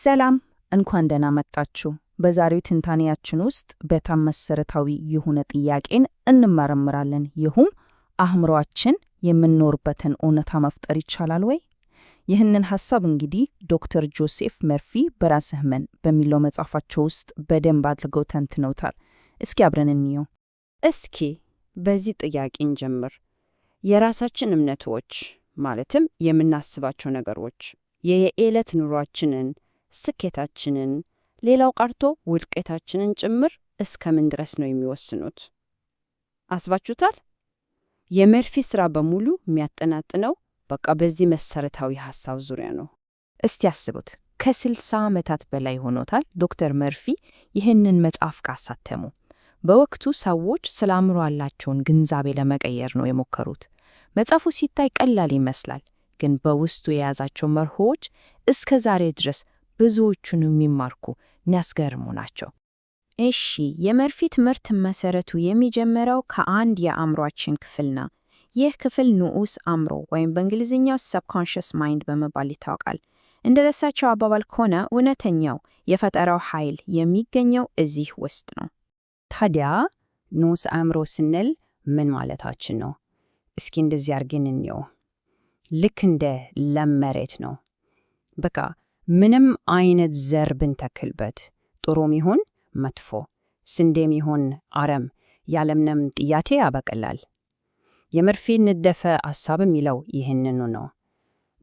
ሰላም እንኳን ደህና መጣችሁ። በዛሬው ትንታኔያችን ውስጥ በጣም መሰረታዊ የሆነ ጥያቄን እንመረምራለን። ይህም አእምሮአችን የምንኖርበትን እውነታ መፍጠር ይቻላል ወይ? ይህንን ሐሳብ እንግዲህ ዶክተር ጆሴፍ መርፊ በራስህ መን በሚለው መጽሐፋቸው ውስጥ በደንብ አድርገው ተንትነውታል። እስኪ አብረን እንየው። እስኪ በዚህ ጥያቄ እንጀምር። የራሳችን እምነቶች ማለትም የምናስባቸው ነገሮች የየዕለት ኑሯችንን፣ ስኬታችንን፣ ሌላው ቀርቶ ውድቀታችንን ጭምር እስከምን ድረስ ነው የሚወስኑት? አስባችሁታል? የመርፊ ሥራ በሙሉ የሚያጠናጥነው በቃ በዚህ መሰረታዊ ሐሳብ ዙሪያ ነው። እስቲ አስቡት፣ ከ60 ዓመታት በላይ ሆኖታል ዶክተር መርፊ ይህንን መጽሐፍ ካሳተሙ። በወቅቱ ሰዎች ስለ አእምሮ ያላቸውን ግንዛቤ ለመቀየር ነው የሞከሩት። መጽሐፉ ሲታይ ቀላል ይመስላል፣ ግን በውስጡ የያዛቸው መርሆዎች እስከ ዛሬ ድረስ ብዙዎቹን የሚማርኩ የሚያስገርሙ ናቸው። እሺ፣ የመርፊ ትምህርት መሰረቱ የሚጀምረው ከአንድ የአእምሮአችን ክፍል ነው። ይህ ክፍል ንዑስ አእምሮ ወይም በእንግሊዝኛው ሰብኮንሽስ ማይንድ በመባል ይታወቃል። እንደ እሳቸው አባባል ከሆነ እውነተኛው የፈጠራው ኃይል የሚገኘው እዚህ ውስጥ ነው። ታዲያ ንዑስ አእምሮ ስንል ምን ማለታችን ነው? እስኪ እንደዚህ አድርገን እንየው። ልክ እንደ ለም መሬት ነው። በቃ ምንም አይነት ዘር ብንተክልበት ጥሩም ይሁን መጥፎ፣ ስንዴም ይሁን አረም ያለምንም ጥያቄ ያበቅላል። የመርፊ ንድፈ ሐሳብ የሚለው ይህንኑ ነው።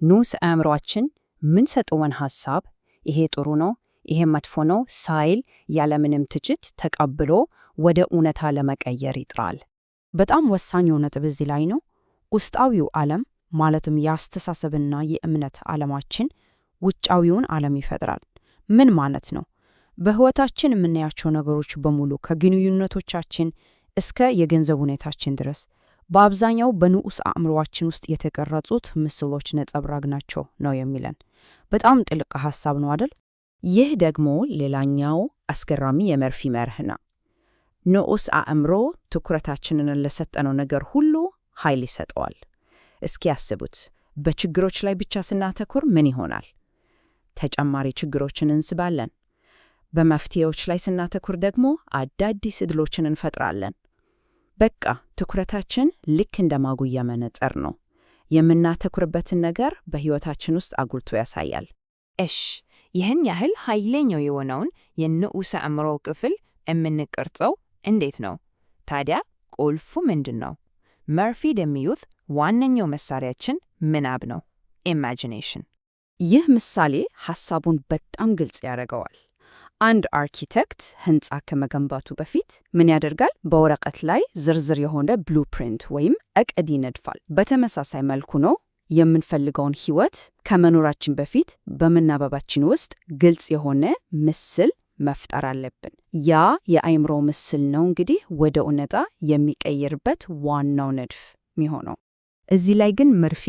ንዑስ አእምሮአችን ምንሰጠውን ሐሳብ ይሄ ጥሩ ነው፣ ይሄ መጥፎ ነው ሳይል ያለምንም ትችት ተቀብሎ ወደ እውነታ ለመቀየር ይጥራል። በጣም ወሳኝ ነጥብ እዚህ ላይ ነው። ውስጣዊው ዓለም ማለትም የአስተሳሰብና የእምነት ዓለማችን ውጫዊውን ዓለም ይፈጥራል። ምን ማለት ነው? በሕይወታችን የምናያቸው ነገሮች በሙሉ ከግንኙነቶቻችን እስከ የገንዘብ ሁኔታችን ድረስ በአብዛኛው በንዑስ አእምሮአችን ውስጥ የተቀረጹት ምስሎች ነጸብራቅ ናቸው ነው የሚለን። በጣም ጥልቅ ሐሳብ ነው አይደል? ይህ ደግሞ ሌላኛው አስገራሚ የመርፊ መርህ ነው። ንዑስ አእምሮ ትኩረታችንን ለሰጠነው ነገር ሁሉ ኃይል ይሰጠዋል። እስኪ ያስቡት፣ በችግሮች ላይ ብቻ ስናተኩር ምን ይሆናል? ተጨማሪ ችግሮችን እንስባለን። በመፍትሄዎች ላይ ስናተኩር ደግሞ አዳዲስ ዕድሎችን እንፈጥራለን። በቃ ትኩረታችን ልክ እንደ ማጉያ መነጽር ነው። የምናተኩርበትን ነገር በሕይወታችን ውስጥ አጉልቶ ያሳያል። ይህን ያህል ኃይለኛው የሆነውን የንዑስ አእምሮ ክፍል የምንቀርጸው እንዴት ነው? ታዲያ ቁልፉ ምንድን ነው? መርፊ እንደሚሉት ዋነኛው መሳሪያችን ምናብ ነው፣ ኢማጂኔሽን። ይህ ምሳሌ ሐሳቡን በጣም ግልጽ ያደርገዋል። አንድ አርኪቴክት ሕንፃ ከመገንባቱ በፊት ምን ያደርጋል? በወረቀት ላይ ዝርዝር የሆነ ብሉፕሪንት ወይም ዕቅድ ይነድፋል። በተመሳሳይ መልኩ ነው የምንፈልገውን ሕይወት ከመኖራችን በፊት በምናባባችን ውስጥ ግልጽ የሆነ ምስል መፍጠር አለብን። ያ የአእምሮ ምስል ነው እንግዲህ ወደ እውነታ የሚቀየርበት ዋናው ንድፍ የሚሆነው። እዚህ ላይ ግን መርፊ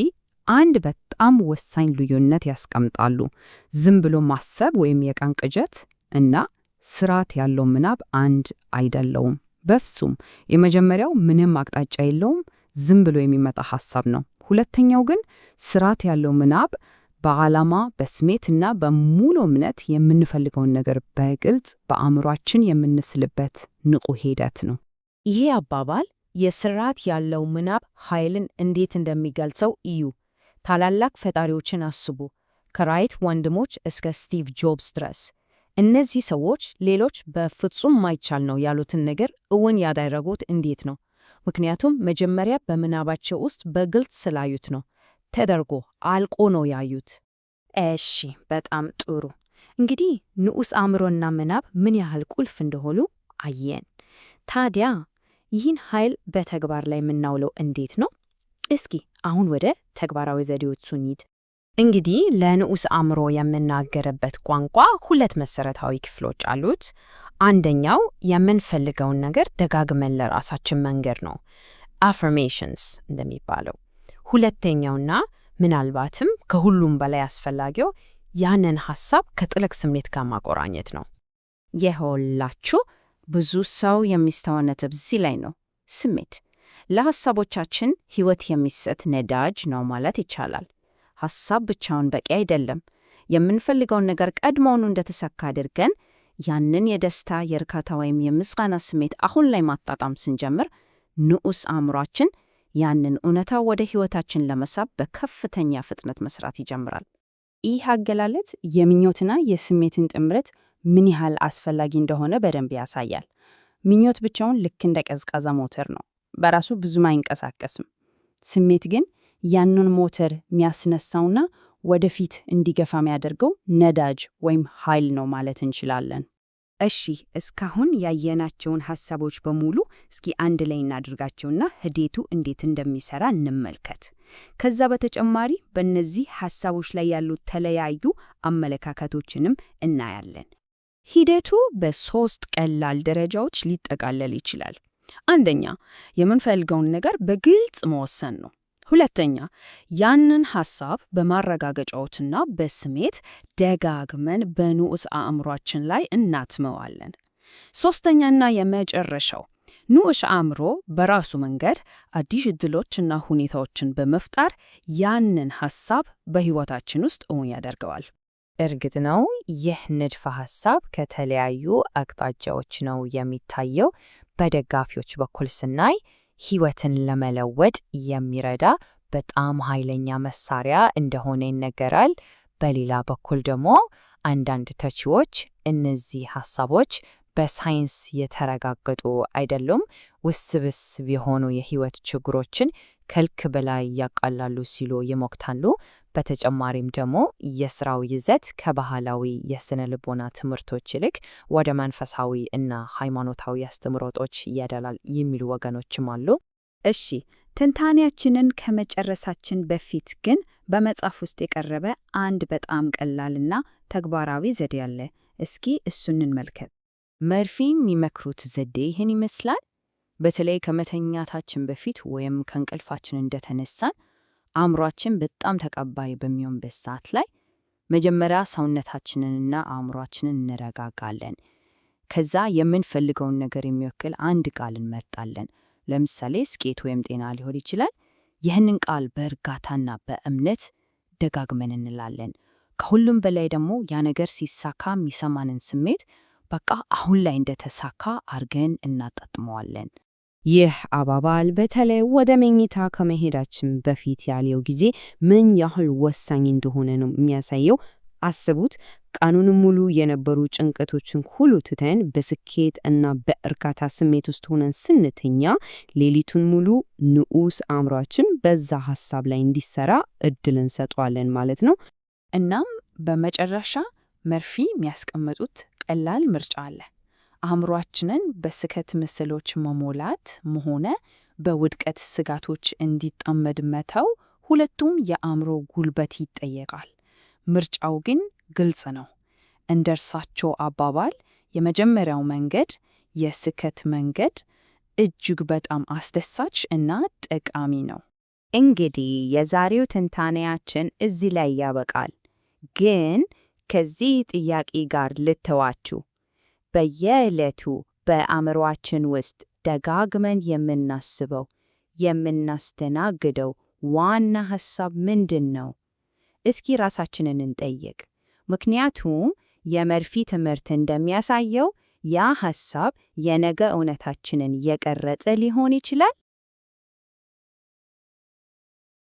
አንድ በጣም ወሳኝ ልዩነት ያስቀምጣሉ። ዝም ብሎ ማሰብ ወይም የቀን ቅዠት እና ስርዓት ያለው ምናብ አንድ አይደለውም በፍጹም። የመጀመሪያው ምንም አቅጣጫ የለውም፣ ዝም ብሎ የሚመጣ ሐሳብ ነው። ሁለተኛው ግን ስርዓት ያለው ምናብ በዓላማ በስሜትና በሙሉ እምነት የምንፈልገውን ነገር በግልጽ በአእምሯችን የምንስልበት ንቁ ሂደት ነው። ይሄ አባባል የስርዓት ያለው ምናብ ኃይልን እንዴት እንደሚገልጸው እዩ። ታላላቅ ፈጣሪዎችን አስቡ፣ ከራይት ወንድሞች እስከ ስቲቭ ጆብስ ድረስ። እነዚህ ሰዎች ሌሎች በፍጹም ማይቻል ነው ያሉትን ነገር እውን ያደረጉት እንዴት ነው? ምክንያቱም መጀመሪያ በምናባቸው ውስጥ በግልጽ ስላዩት ነው። ተደርጎ አልቆ ነው ያዩት። እሺ፣ በጣም ጥሩ። እንግዲህ ንዑስ አእምሮና ምናብ ምን ያህል ቁልፍ እንደሆኑ አየን። ታዲያ ይህን ኃይል በተግባር ላይ የምናውለው እንዴት ነው? እስኪ አሁን ወደ ተግባራዊ ዘዴዎቹ እንሂድ። እንግዲህ ለንዑስ አእምሮ የምናገርበት ቋንቋ ሁለት መሰረታዊ ክፍሎች አሉት። አንደኛው የምንፈልገውን ነገር ደጋግመን ለራሳችን መንገር ነው፣ አፈርሜሽንስ እንደሚባለው። ሁለተኛውና ምናልባትም ከሁሉም በላይ አስፈላጊው ያንን ሐሳብ ከጥልቅ ስሜት ጋር ማቆራኘት ነው። የሁላችሁ ብዙ ሰው የሚስተዋል ነጥብ እዚህ ላይ ነው። ስሜት ለሐሳቦቻችን ሕይወት የሚሰጥ ነዳጅ ነው ማለት ይቻላል። ሐሳብ ብቻውን በቂ አይደለም። የምንፈልገውን ነገር ቀድሞውኑ እንደተሳካ አድርገን ያንን የደስታ የእርካታ ወይም የምስጋና ስሜት አሁን ላይ ማጣጣም ስንጀምር ንዑስ አእምሯችን ያንን እውነታ ወደ ሕይወታችን ለመሳብ በከፍተኛ ፍጥነት መስራት ይጀምራል። ይህ አገላለጽ የምኞትና የስሜትን ጥምረት ምን ያህል አስፈላጊ እንደሆነ በደንብ ያሳያል። ምኞት ብቻውን ልክ እንደ ቀዝቃዛ ሞተር ነው፣ በራሱ ብዙም አይንቀሳቀስም። ስሜት ግን ያንን ሞተር የሚያስነሳውና ወደፊት እንዲገፋ የሚያደርገው ነዳጅ ወይም ኃይል ነው ማለት እንችላለን። እሺ፣ እስካሁን ያየናቸውን ሐሳቦች በሙሉ እስኪ አንድ ላይ እናድርጋቸውና ሂደቱ እንዴት እንደሚሰራ እንመልከት። ከዛ በተጨማሪ በእነዚህ ሐሳቦች ላይ ያሉት ተለያዩ አመለካከቶችንም እናያለን። ሂደቱ በ3 ቀላል ደረጃዎች ሊጠቃለል ይችላል። አንደኛ፣ የምንፈልገውን ነገር በግልጽ መወሰን ነው። ሁለተኛ፣ ያንን ሐሳብ በማረጋገጫዎችና በስሜት ደጋግመን በንዑስ አእምሯችን ላይ እናትመዋለን። ሶስተኛና የመጨረሻው፣ ንዑስ አእምሮ በራሱ መንገድ አዲስ ዕድሎችና ሁኔታዎችን በመፍጠር ያንን ሐሳብ በሕይወታችን ውስጥ እውን ያደርገዋል። እርግጥ ነው ይህ ንድፈ ሐሳብ ከተለያዩ አቅጣጫዎች ነው የሚታየው። በደጋፊዎች በኩል ስናይ ሕይወትን ለመለወጥ የሚረዳ በጣም ኃይለኛ መሳሪያ እንደሆነ ይነገራል። በሌላ በኩል ደግሞ አንዳንድ ተቺዎች እነዚህ ሐሳቦች በሳይንስ የተረጋገጡ አይደሉም፣ ውስብስብ የሆኑ የሕይወት ችግሮችን ከልክ በላይ ያቃላሉ ሲሉ ይሞግታሉ። በተጨማሪም ደግሞ የሥራው ይዘት ከባህላዊ የሥነ ልቦና ትምህርቶች ይልቅ ወደ መንፈሳዊ እና ሃይማኖታዊ አስተምህሮቶች ያደላል የሚሉ ወገኖችም አሉ። እሺ፣ ትንታኔያችንን ከመጨረሳችን በፊት ግን በመጽሐፍ ውስጥ የቀረበ አንድ በጣም ቀላልና ተግባራዊ ዘዴ አለ። እስኪ እሱን እንመልከት። መርፊ የሚመክሩት ዘዴ ይህን ይመስላል። በተለይ ከመተኛታችን በፊት ወይም ከእንቅልፋችን እንደተነሳን አእምሯችን በጣም ተቀባይ በሚሆንበት ሰዓት ላይ መጀመሪያ ሰውነታችንንና አእምሯችንን እንረጋጋለን። ከዛ የምንፈልገውን ነገር የሚወክል አንድ ቃል እንመርጣለን። ለምሳሌ ስኬት ወይም ጤና ሊሆን ይችላል። ይህንን ቃል በእርጋታና በእምነት ደጋግመን እንላለን። ከሁሉም በላይ ደግሞ ያ ነገር ሲሳካ የሚሰማንን ስሜት በቃ አሁን ላይ እንደተሳካ አርገን እናጣጥመዋለን። ይህ አባባል በተለይ ወደ መኝታ ከመሄዳችን በፊት ያለው ጊዜ ምን ያህል ወሳኝ እንደሆነ ነው የሚያሳየው። አስቡት፣ ቀኑን ሙሉ የነበሩ ጭንቀቶችን ሁሉ ትተን በስኬት እና በእርካታ ስሜት ውስጥ ሆነን ስንተኛ ሌሊቱን ሙሉ ንዑስ አእምሯችን በዛ ሐሳብ ላይ እንዲሰራ እድል እንሰጠዋለን ማለት ነው። እናም በመጨረሻ መርፊ የሚያስቀምጡት ቀላል ምርጫ አለ። አእምሯችንን በስከት ምስሎች መሞላት ሆነ በውድቀት ስጋቶች እንዲጠመድ መተው፣ ሁለቱም የአእምሮ ጉልበት ይጠየቃል። ምርጫው ግን ግልጽ ነው። እንደ እርሳቸው አባባል የመጀመሪያው መንገድ የስከት መንገድ እጅግ በጣም አስደሳች እና ጠቃሚ ነው። እንግዲህ የዛሬው ትንታኔያችን እዚህ ላይ ያበቃል። ግን ከዚህ ጥያቄ ጋር ልተዋችሁ። በየዕለቱ በአእምሯችን ውስጥ ደጋግመን የምናስበው የምናስተናግደው ዋና ሐሳብ ምንድን ነው? እስኪ ራሳችንን እንጠይቅ። ምክንያቱም የመርፊ ትምህርት እንደሚያሳየው ያ ሐሳብ የነገ እውነታችንን የቀረጸ ሊሆን ይችላል።